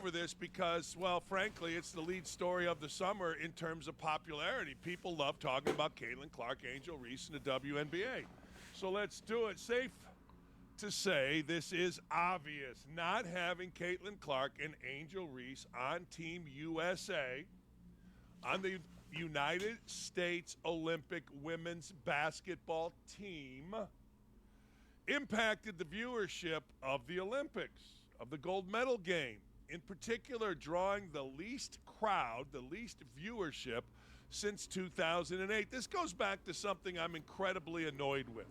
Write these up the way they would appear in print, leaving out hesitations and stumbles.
over this because, well, frankly, it's the lead story of the summer in terms of popularity. People love talking about Caitlin Clark, Angel Reese, and the WNBA. So let's do it. Safe to say this is obvious. Not having Caitlin Clark and Angel Reese on Team USA on the United States Olympic women's basketball team impacted the viewership of the Olympics, of the gold medal game, in particular drawing the least crowd, the least viewership since 2008. This goes back to something I'm incredibly annoyed with.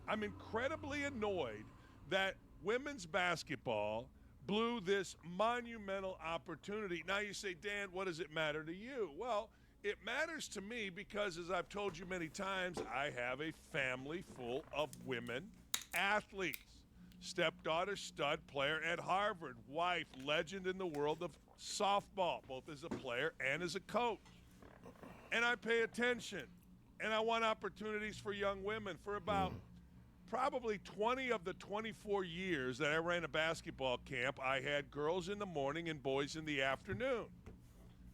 I'm incredibly annoyed that women's basketball blew this monumental opportunity. Now you say, Dan, what does it matter to you? Well, it matters to me because, as I've told you many times, I have a family full of women athletes. Stepdaughter, stud player at Harvard. Wife, legend in the world of softball, both as a player and as a coach. And I pay attention. And I want opportunities for young women. For about probably 20 of the 24 years that I ran a basketball camp, I had girls in the morning and boys in the afternoon.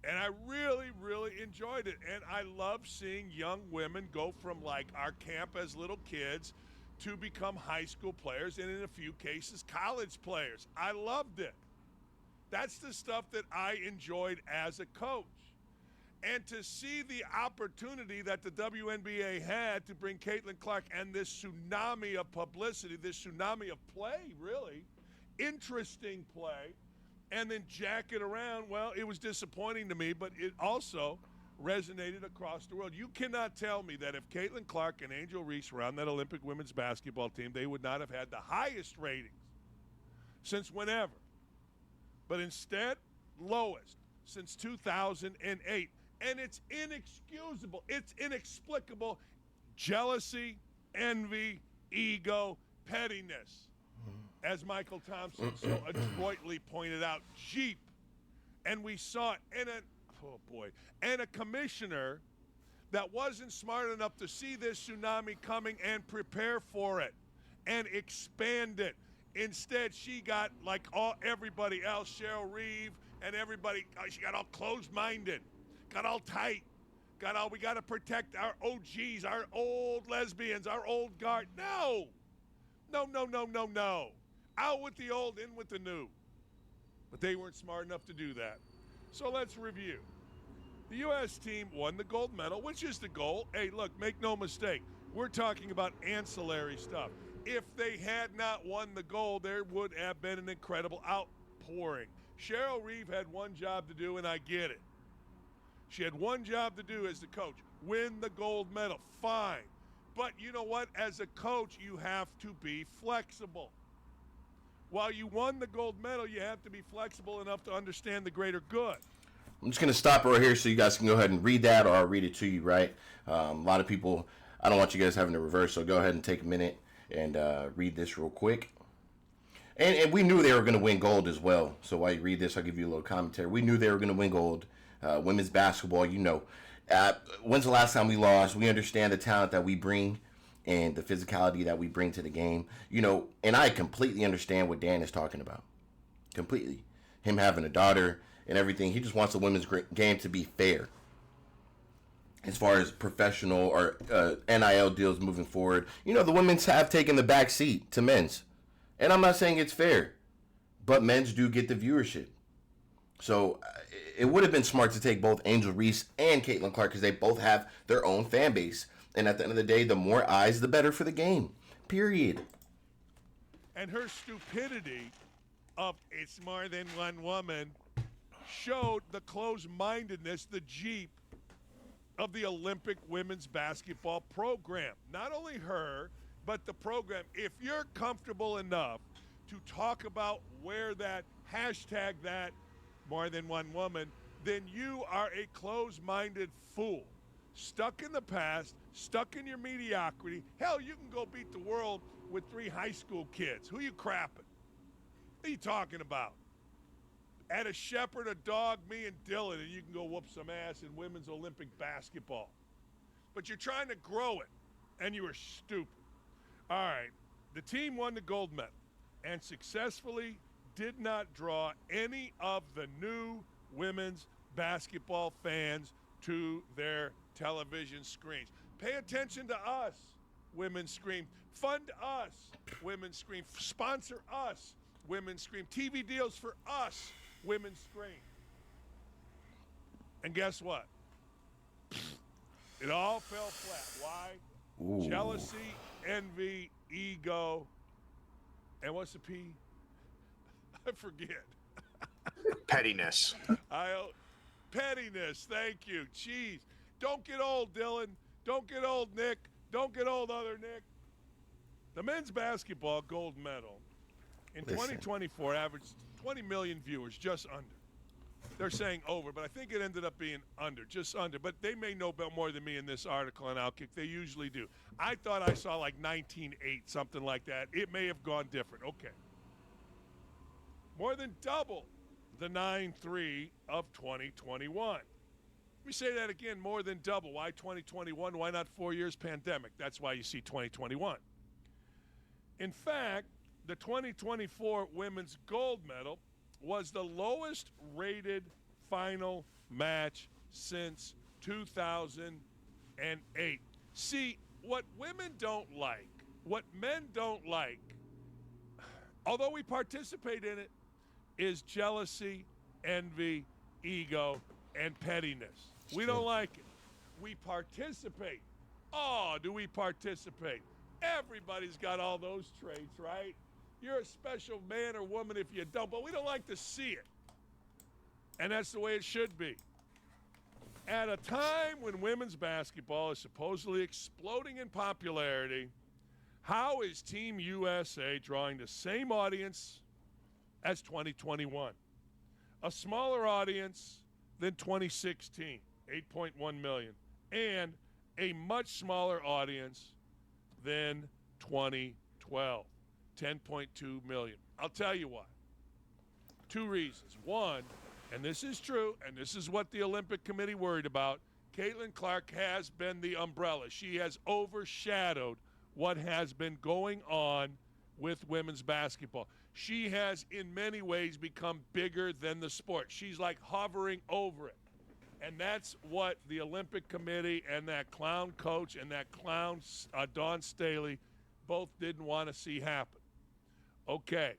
And I really, really enjoyed it. And I love seeing young women go from, like, our camp as little kids to become high school players and, in a few cases, college players. I loved it. That's the stuff that I enjoyed as a coach. And to see the opportunity that the WNBA had to bring Caitlin Clark and this tsunami of publicity, this tsunami of play, really, interesting play, and then jack it around, well, it was disappointing to me, but it also resonated across the world. You cannot tell me that if Caitlin Clark and Angel Reese were on that Olympic women's basketball team, they would not have had the highest ratings since whenever. But instead, lowest since 2008. And it's inexcusable. It's inexplicable. Jealousy, envy, ego, pettiness. As Michael Thompson so adroitly pointed out, Jeep. And we saw it. And a commissioner that wasn't smart enough to see this tsunami coming and prepare for it and expand it. Instead, she got, like everybody else, Cheryl Reeve and everybody, she got all closed-minded, got all tight, we got to protect our OGs, our old lesbians, our old guard. No. Out with the old, in with the new. But they weren't smart enough to do that. So let's review. The U.S. team won the gold medal, which is the goal. Hey, look, make no mistake. We're talking about ancillary stuff. If they had not won the gold, there would have been an incredible outpouring. Cheryl Reeve had one job to do, and I get it. She had one job to do as the coach, win the gold medal. Fine. But you know what? As a coach, you have to be flexible. While you won the gold medal, you have to be flexible enough to understand the greater good. I'm just going to stop right here so you guys can go ahead and read that, or I'll read it to you, right? A lot of people, I don't want you guys having to reverse, so go ahead and take a minute and read this real quick. And we knew they were going to win gold as well. So while you read this, I'll give you a little commentary. We knew they were going to win gold. Women's basketball, you know. When's the last time we lost? We understand the talent that we bring and the physicality that we bring to the game. You know, and I completely understand what Dan is talking about. Completely. Him having a daughter and everything. He just wants the women's game to be fair. As far as professional or NIL deals moving forward. You know, the women's have taken the back seat to men's. And I'm not saying it's fair. But men's do get the viewership. So it would have been smart to take both Angel Reese and Caitlin Clark because they both have their own fan base. And at the end of the day, the more eyes, the better for the game. Period. And her stupidity of it's more than one woman showed the closed-mindedness, the Jeep, of the Olympic women's basketball program. Not only her, but the program. If you're comfortable enough to talk about where that hashtag that more than one woman, then you are a closed-minded fool. Stuck in the past, stuck in your mediocrity. Hell, you can go beat the world with 3 high school kids. Who you crapping? What are you talking about? Add a shepherd, a dog, me, and Dylan, and you can go whoop some ass in women's Olympic basketball. But you're trying to grow it, and you are stupid. All right, the team won the gold medal and successfully did not draw any of of the new women's basketball fans to their television screens. Pay attention to us, Women's Scream. Fund us, Women's Scream. Sponsor us, Women's Scream. TV deals for us, Women's Scream. And guess what? It all fell flat. Why? Ooh. Jealousy, envy, ego, and what's the P? I forget. Pettiness. Pettiness. Thank you. Jeez. Don't get old, Dylan. Don't get old, Nick. Don't get old, other Nick. The men's basketball gold medal in 2024 averaged 20 million viewers, just under. They're saying over, but I think it ended up being under, just under. But they may know more than me in this article on Outkick. They usually do. I thought I saw like 19.8, something like that. It may have gone different. Okay. More than double the 9.3 of 2021. Let me say that again, more than double. Why 2021? Why not 4 years pandemic? That's why you see 2021. In fact, the 2024 women's gold medal was the lowest rated final match since 2008. See, what women don't like, what men don't like, although we participate in it, is jealousy, envy, ego, and pettiness. We don't like it. We participate. Oh, do we participate? Everybody's got all those traits, right? You're a special man or woman if you don't, but we don't like to see it. And that's the way it should be. At a time when women's basketball is supposedly exploding in popularity, how is Team USA drawing the same audience as 2021? A smaller audience than 2016, 8.1 million, and a much smaller audience than 2012. 10.2 million. I'll tell you why. Two reasons. One, and this is true, and this is what the Olympic Committee worried about, Caitlin Clark has been the umbrella. She has overshadowed what has been going on with women's basketball. She has, in many ways, become bigger than the sport. She's like hovering over it. And that's what the Olympic Committee and that clown coach and that clown Dawn Staley both didn't want to see happen. Okay,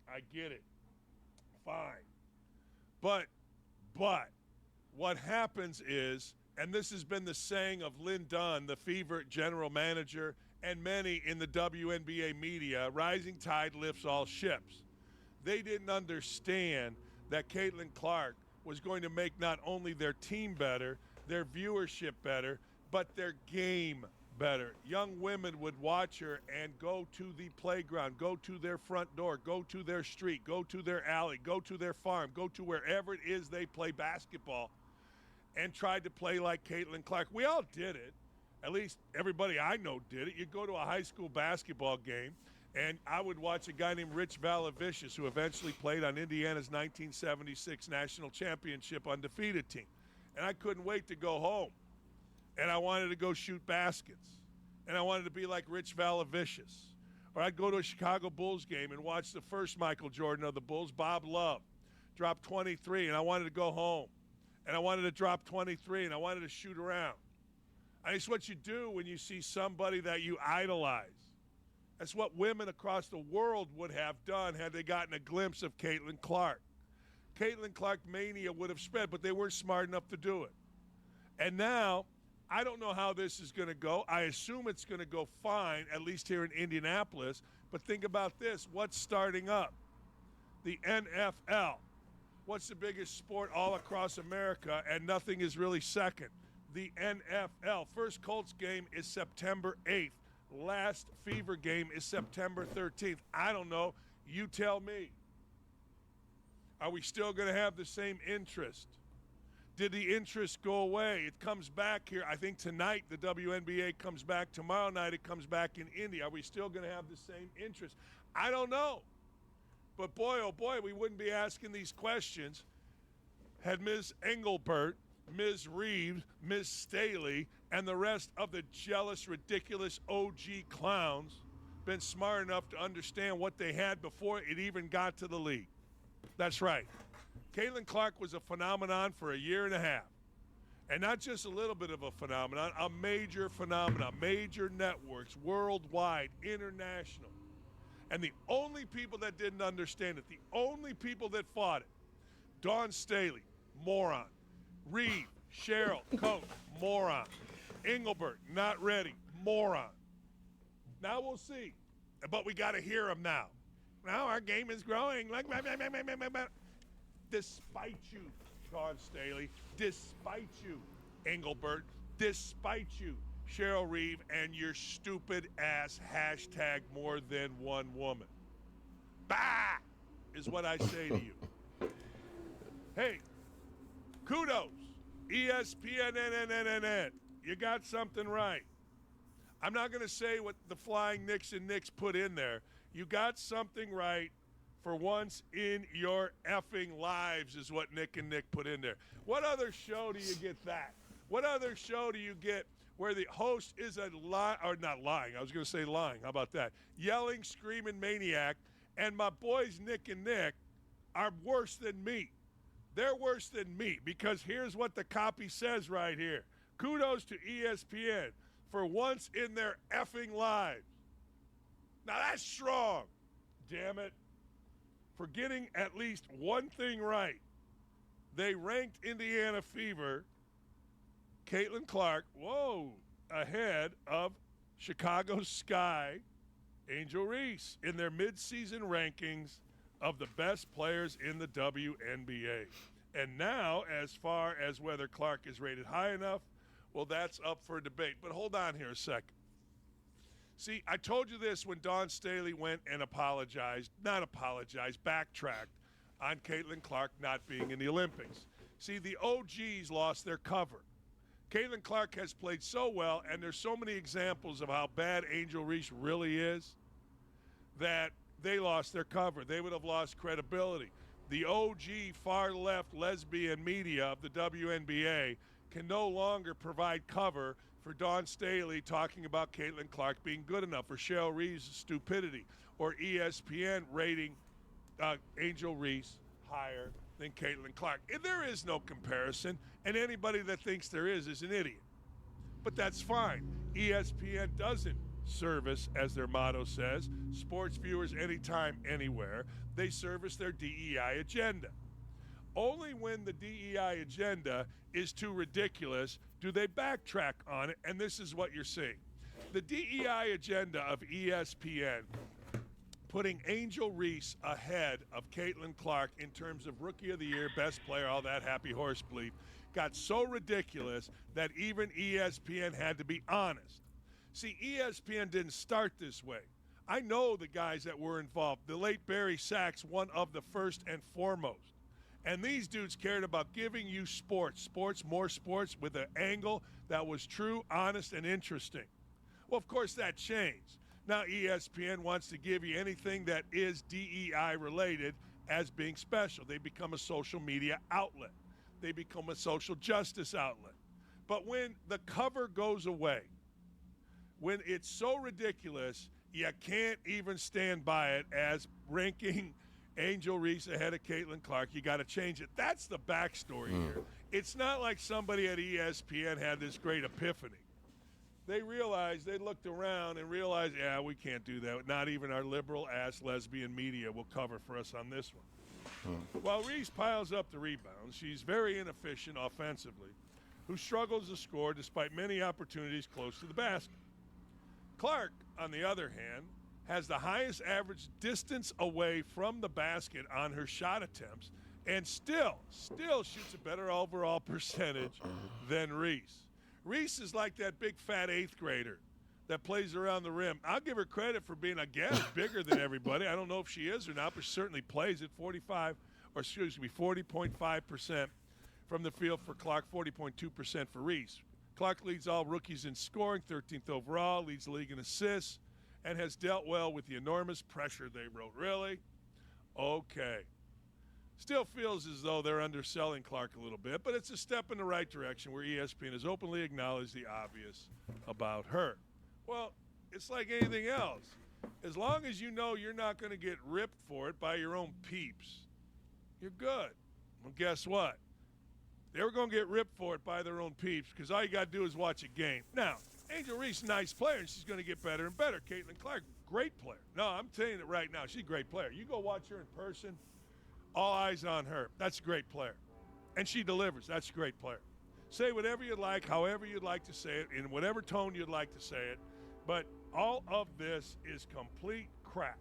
I get it. Fine. But what happens is, and this has been the saying of Lynn Dunn, the Fever general manager, and many in the WNBA media, rising tide lifts all ships. They didn't understand that Caitlin Clark was going to make not only their team better, their viewership better, but their game better. Young women would watch her and go to the playground, go to their front door, go to their street, go to their alley, go to their farm, go to wherever it is they play basketball, and tried to play like Caitlin Clark. We all did it. At least everybody I know did it. You go to a high school basketball game, and I would watch a guy named Rich Valavicious, who eventually played on Indiana's 1976 national championship undefeated team. And I couldn't wait to go home. And I wanted to go shoot baskets. And I wanted to be like Rich Valavicious. Or I'd go to a Chicago Bulls game and watch the first Michael Jordan of the Bulls, Bob Love, drop 23, and I wanted to go home. And I wanted to drop 23, and I wanted to shoot around. And it's what you do when you see somebody that you idolize. That's what women across the world would have done had they gotten a glimpse of Caitlin Clark. Caitlin Clark mania would have spread, but they weren't smart enough to do it. And now, I don't know how this is going to go. I assume it's going to go fine, at least here in Indianapolis. But think about this. What's starting up? The NFL. What's the biggest sport all across America, and nothing is really second? The NFL. First Colts game is September 8th. Last Fever game is September 13th. I don't know. You tell me. Are we still going to have the same interest? Did the interest go away? It comes back here. I think tonight the WNBA comes back. Tomorrow night it comes back in India. Are we still going to have the same interest? I don't know. But boy, oh boy, we wouldn't be asking these questions had Ms. Engelbert, Ms. Reeves, Ms. Staley, and the rest of the jealous, ridiculous OG clowns been smart enough to understand what they had before it even got to the league. That's right. Caitlin Clark was a phenomenon for a year and a half. And not just a little bit of a phenomenon, a major phenomenon, major networks, worldwide, international. And the only people that didn't understand it, the only people that fought it, Dawn Staley, moron. Reed, Cheryl, coach, moron. Engelbert, not ready, moron. Now we'll see. But we got to hear them now. Now our game is growing. Despite you, Dawn Staley, despite you, Engelbert, despite you, Cheryl Reeve, and your stupid ass hashtag more than one woman. Bah! Is what I say to you. Hey, kudos, ESPN, you got something right. I'm not going to say what the Flying Knicks and Knicks put in there. You got something right for once in your effing lives is what Nick and Nick put in there. What other show do you get that? What other show do you get where the host is a not lying, I was going to say lying, how about that? Yelling, screaming maniac, and my boys Nick and Nick are worse than me. They're worse than me because here's what the copy says right here. Kudos to ESPN for once in their effing lives. Now that's strong, damn it. For getting at least one thing right. They ranked Indiana Fever, Caitlin Clark, ahead of Chicago Sky, Angel Reese in their midseason rankings of the best players in the WNBA. And now, as far as whether Clark is rated high enough, well, that's up for debate. But hold on here a second. See, I told you this when Dawn Staley went and backtracked on Caitlin Clark not being in the Olympics. See, the OGs lost their cover. Caitlin Clark has played so well, and there's so many examples of how bad Angel Reese really is that they lost their cover. They would have lost credibility. The OG far-left lesbian media of the WNBA can no longer provide cover for Dawn Staley talking about Caitlin Clark being good enough, or Cheryl Reeve's stupidity, or ESPN rating Angel Reese higher than Caitlin Clark. And there is no comparison, and anybody that thinks there is an idiot. But that's fine. ESPN doesn't service, as their motto says, sports viewers anytime, anywhere. They service their DEI agenda. Only when the DEI agenda is too ridiculous do they backtrack on it, and this is what you're seeing. The DEI agenda of ESPN, putting Angel Reese ahead of Caitlin Clark in terms of Rookie of the Year, Best Player, all that happy horse bleep, got so ridiculous that even ESPN had to be honest. See, ESPN didn't start this way. I know the guys that were involved. The late Barry Sachs, one of the first and foremost. And these dudes cared about giving you sports, more sports with an angle that was true, honest, and interesting. Well, of course, that changed. Now ESPN wants to give you anything that is DEI related as being special. They become a social media outlet. They become a social justice outlet. But when the cover goes away, when it's so ridiculous, you can't even stand by it as ranking Angel Reese ahead of Caitlin Clark. You got to change it. That's the backstory here. It's not like somebody at ESPN had this great epiphany. They realized, they looked around and realized, yeah, we can't do that. Not even our liberal-ass lesbian media will cover for us on this one. While Reese piles up the rebounds, she's very inefficient offensively, who struggles to score despite many opportunities close to the basket. Clark, on the other hand, has the highest average distance away from the basket on her shot attempts and still shoots a better overall percentage than Reese. Reese is like that big fat eighth grader that plays around the rim. I'll give her credit for being, again, bigger than everybody. I don't know if she is or not, but she certainly plays at 40.5% from the field for Clark, 40.2% for Reese. Clark leads all rookies in scoring, 13th overall, leads the league in assists, and has dealt well with the enormous pressure they wrote. Really? Okay. Still feels as though they're underselling Clark a little bit, but it's a step in the right direction where ESPN has openly acknowledged the obvious about her. Well, it's like anything else. As long as you know you're not going to get ripped for it by your own peeps, you're good. Well, guess what? They were going to get ripped for it by their own peeps because all you got to do is watch a game. Now, Angel Reese, nice player, and she's going to get better and better. Caitlin Clark, great player. No, I'm telling you right now, she's a great player. You go watch her in person, all eyes on her. That's a great player. And she delivers. That's a great player. Say whatever you like, however you'd like to say it, in whatever tone you'd like to say it, but all of this is complete crap.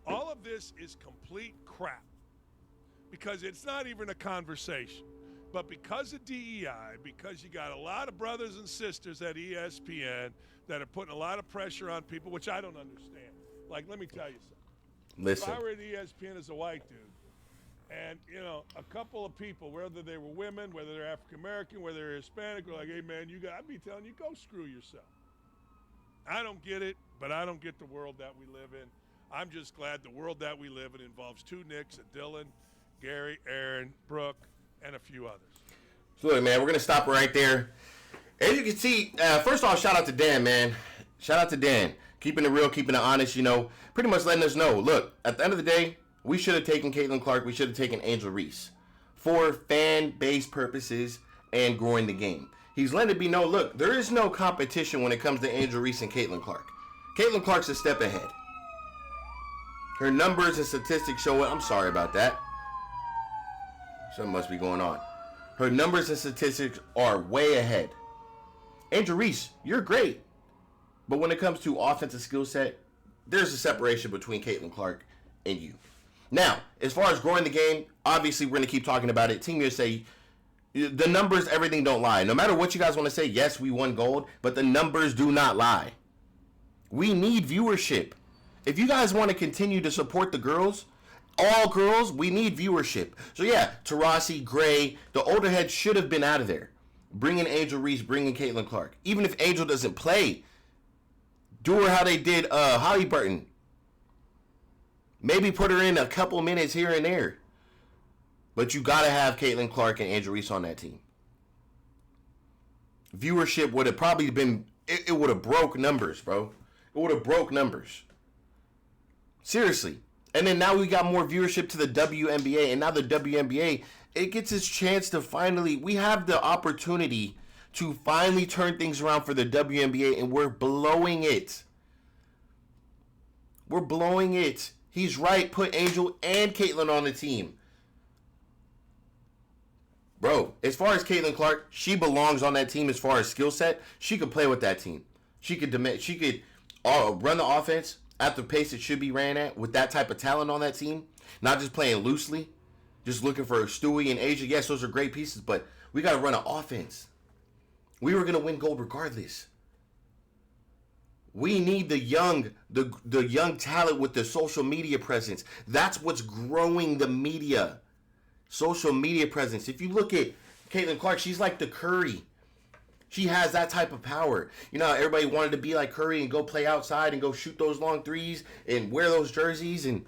All of this is complete crap because it's not even a conversation. But because of DEI, because you got a lot of brothers and sisters at ESPN that are putting a lot of pressure on people, which I don't understand. Like, let me tell you something. Listen. If I were at ESPN as a white dude, and, a couple of people, whether they were women, whether they're African-American, whether they're Hispanic, were like, hey, man, I'd be telling you, go screw yourself. I don't get it, but I don't get the world that we live in. I'm just glad the world that we live in involves two Nicks, a Dylan, Gary, Aaron, Brooke, and a few others. So, look, man, we're going to stop right there. As you can see, first off, shout out to Dan, man. Shout out to Dan. Keeping it real, keeping it honest, pretty much letting us know, look, at the end of the day, we should have taken Caitlin Clark. We should have taken Angel Reese for fan-based purposes and growing the game. He's letting it be known, look, there is no competition when it comes to Angel Reese and Caitlin Clark. Caitlin Clark's a step ahead. Her numbers and statistics show it. I'm sorry about that. Something must be going on. Her numbers and statistics are way ahead. Angel Reese, you're great. But when it comes to offensive skill set, there's a separation between Caitlin Clark and you. Now, as far as growing the game, obviously we're going to keep talking about it. Team USA, the numbers, everything don't lie. No matter what you guys want to say, yes, we won gold, but the numbers do not lie. We need viewership. If you guys want to continue to support the girls, all girls, we need viewership. So yeah, Taurasi, Gray, the older heads should have been out of there. Bringing Angel Reese, bringing Caitlin Clark. Even if Angel doesn't play, do her how they did Holly Burton. Maybe put her in a couple minutes here and there. But you got to have Caitlin Clark and Angel Reese on that team. Viewership would have probably been, it would have broke numbers, bro. It would have broke numbers. Seriously. And then now we got more viewership to the WNBA. And now the WNBA, it gets its chance to finally, we have the opportunity to finally turn things around for the WNBA. And we're blowing it. We're blowing it. He's right. Put Angel and Caitlin on the team. Bro, as far as Caitlin Clark, she belongs on that team as far as skill set. She could play with that team. She could run the offense at the pace it should be ran at with that type of talent on that team. Not just playing loosely, just looking for Stewie and Asia. Yes, those are great pieces, but we got to run an offense. We were going to win gold regardless. We need the young talent with the social media presence. That's what's growing the media. Social media presence. If you look at Caitlin Clark, she's like the Curry. She has that type of power. You know, everybody wanted to be like Curry and go play outside and go shoot those long threes and wear those jerseys and,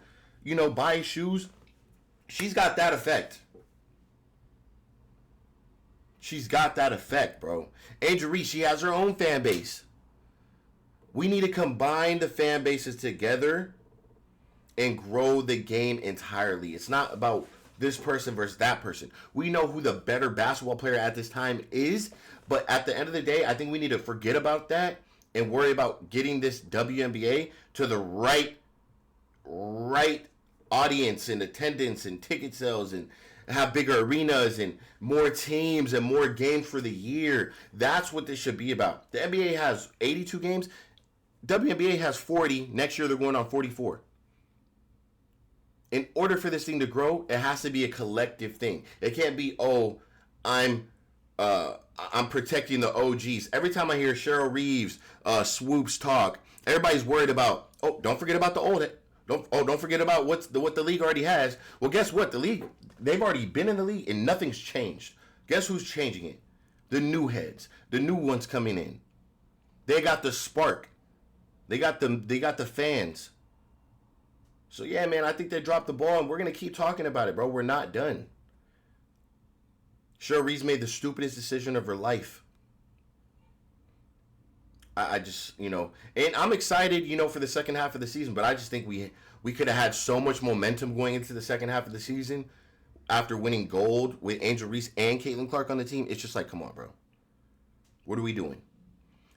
buy shoes. She's got that effect. She's got that effect, bro. Angel Reese, she has her own fan base. We need to combine the fan bases together and grow the game entirely. It's not about this person versus that person. We know who the better basketball player at this time is, but at the end of the day, I think we need to forget about that and worry about getting this WNBA to the right audience and attendance and ticket sales and have bigger arenas and more teams and more games for the year. That's what this should be about. The NBA has 82 games. WNBA has 40. Next year, they're going on 44. In order for this thing to grow, it has to be a collective thing. It can't be, I'm protecting the OGs. Every time I hear Cheryl Reeves, Swoops talk, everybody's worried about, don't forget about the old. Don't forget about what the league already has. Well, guess what? The league, they've already been in the league and nothing's changed. Guess who's changing it? The new heads, the new ones coming in. They got the spark. They got the fans. So yeah, man, I think they dropped the ball and we're gonna keep talking about it, bro. We're not done. Cheryl Reeves made the stupidest decision of her life. I just, and I'm excited, for the second half of the season, but I just think we could have had so much momentum going into the second half of the season. after winning gold with Angel Reese and Caitlin Clark on the team, it's just like, come on, bro. What are we doing?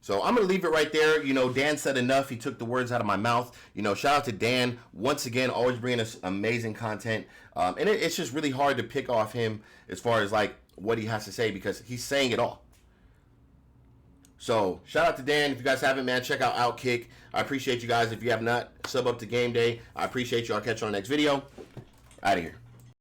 So I'm going to leave it right there. You know, Dan said enough. He took the words out of my mouth. You know, shout out to Dan once again, always bringing us amazing content. And it's just really hard to pick off him as far as like what he has to say because he's saying it all. So shout out to Dan. If you guys haven't, man, check out Outkick. I appreciate you guys. If you have not, sub up to Game Day. I appreciate you. I'll catch you on the next video. Out of here.